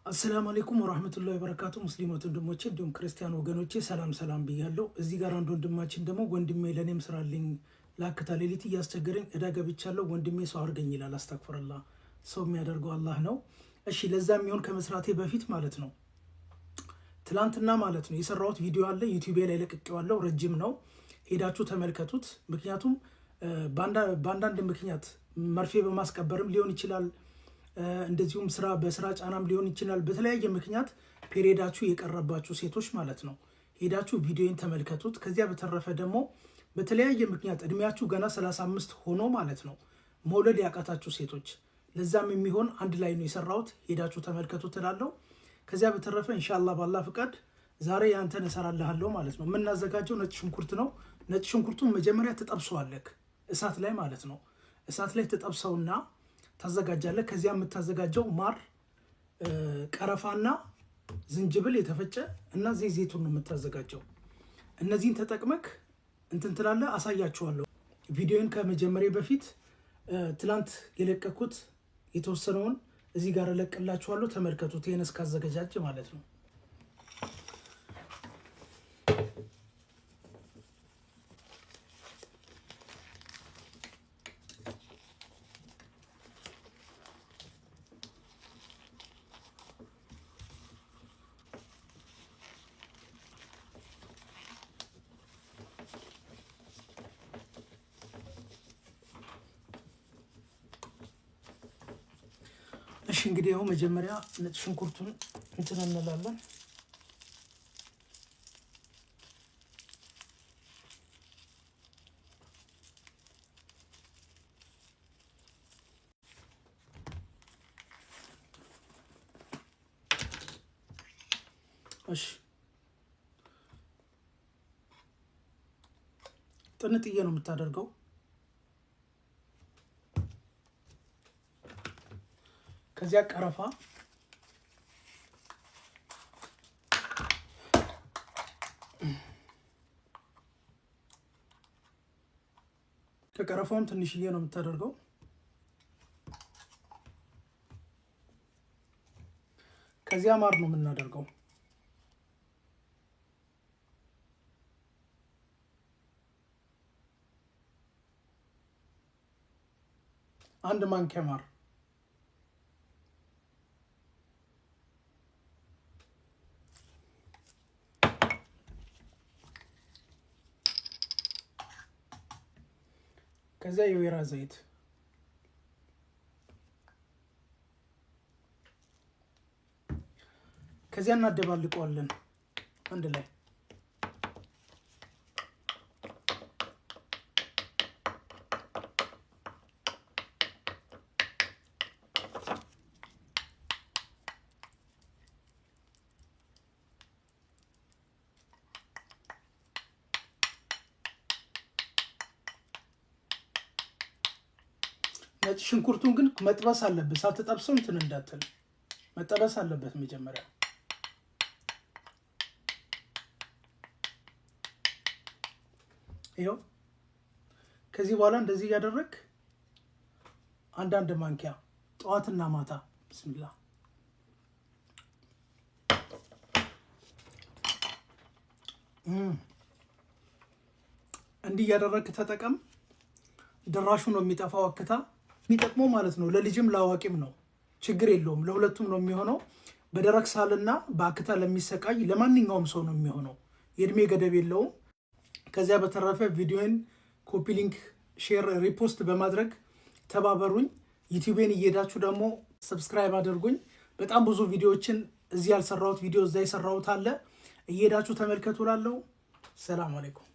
አሰላሙ አለይኩም ወራህመቱላሂ ወበረካቱ። ሙስሊሞች ወንድሞቼ እንዲሁም ክርስቲያን ወገኖቼ ሰላም ብያለሁ። እዚህ ጋር አንድ ወንድማችን ደግሞ ወንድሜ ለኔም ስራልኝ ላክታ ሌሊት እያስቸገረኝ እዳ ገብቻለሁ ወንድሜ ሰው አርገኝ ይላል። አስተግፍሩላህ። ሰው የሚያደርገው አላህ ነው። እሺ ለዛ የሚሆን ከመስራቴ በፊት ማለት ነው ትላንትና ማለት ነው የሰራሁት ቪዲዮ አለ ዩቲዩብ ላይ ለቅቄዋለሁ። ረጅም ነው፣ ሄዳችሁ ተመልከቱት። ምክንያቱም በአንዳንድ ምክንያት መርፌ በማስቀበርም ሊሆን ይችላል፣ እንደዚሁም በስራ ጫናም ሊሆን ይችላል። በተለያየ ምክንያት ፔሪዳችሁ የቀረባችሁ ሴቶች ማለት ነው ሄዳችሁ ቪዲዮን ተመልከቱት። ከዚያ በተረፈ ደግሞ በተለያየ ምክንያት እድሜያችሁ ገና 35 ሆኖ ማለት ነው መውለድ ያቃታችሁ ሴቶች ለዛም የሚሆን አንድ ላይ ነው የሰራሁት። ሄዳችሁ ተመልከቱት እላለሁ። ከዚያ በተረፈ ኢንሻአላህ ባላህ ፍቃድ ዛሬ ያንተን እሰራልሃለሁ ማለት ነው። የምናዘጋጀው ነጭ ሽንኩርት ነው። ነጭ ሽንኩርቱን መጀመሪያ ትጠብሰዋለህ እሳት ላይ ማለት ነው። እሳት ላይ ትጠብሰውና ታዘጋጃለህ። ከዚያ የምታዘጋጀው ማር፣ ቀረፋና ዝንጅብል የተፈጨ እና ዘይቱን ነው የምታዘጋጀው። እነዚህን ተጠቅመክ እንትን ትላለህ። አሳያችኋለሁ። ቪዲዮን ከመጀመሪያ በፊት ትላንት የለቀኩት የተወሰነውን እዚህ ጋር እለቅላችኋለሁ። ተመልከቱት። ይሄን እስካዘጋጃጅ ማለት ነው። እሺ እንግዲህ ያው መጀመሪያ ነጭ ሽንኩርቱን እንትን እንላለን። እሺ ጥንጥዬ ነው የምታደርገው። ከዚያ ቀረፋ፣ ከቀረፋውም ትንሽዬ ነው የምታደርገው። ከዚያ ማር ነው የምናደርገው። አንድ ማንኪያ ማር። ከዚያ የወይራ ዘይት፣ ከዚያ እናደባልቀዋለን አንድ ላይ። ነጭ ሽንኩርቱን ግን መጥበስ አለበት። ሳትጠብሰው እንትን እንዳትል መጠበስ አለበት መጀመሪያ። ይኸው ከዚህ በኋላ እንደዚህ እያደረግ አንዳንድ ማንኪያ ጠዋትና ማታ ብስሚላ እንዲህ እያደረግ ተጠቀም። ድራሹ ነው የሚጠፋው አክታ የሚጠቅመው ማለት ነው። ለልጅም ለአዋቂም ነው፣ ችግር የለውም። ለሁለቱም ነው የሚሆነው። በደረቅ ሳልና በአክታ ለሚሰቃይ ለማንኛውም ሰው ነው የሚሆነው። የእድሜ ገደብ የለውም። ከዚያ በተረፈ ቪዲዮን ኮፒ ሊንክ፣ ሼር፣ ሪፖስት በማድረግ ተባበሩኝ። ዩቲዩቤን እየሄዳችሁ ደግሞ ሰብስክራይብ አድርጉኝ። በጣም ብዙ ቪዲዮዎችን እዚህ ያልሰራሁት ቪዲዮ እዛ የሰራሁት አለ። እየሄዳችሁ ተመልከቱ። ላለው ሰላም አለይኩም።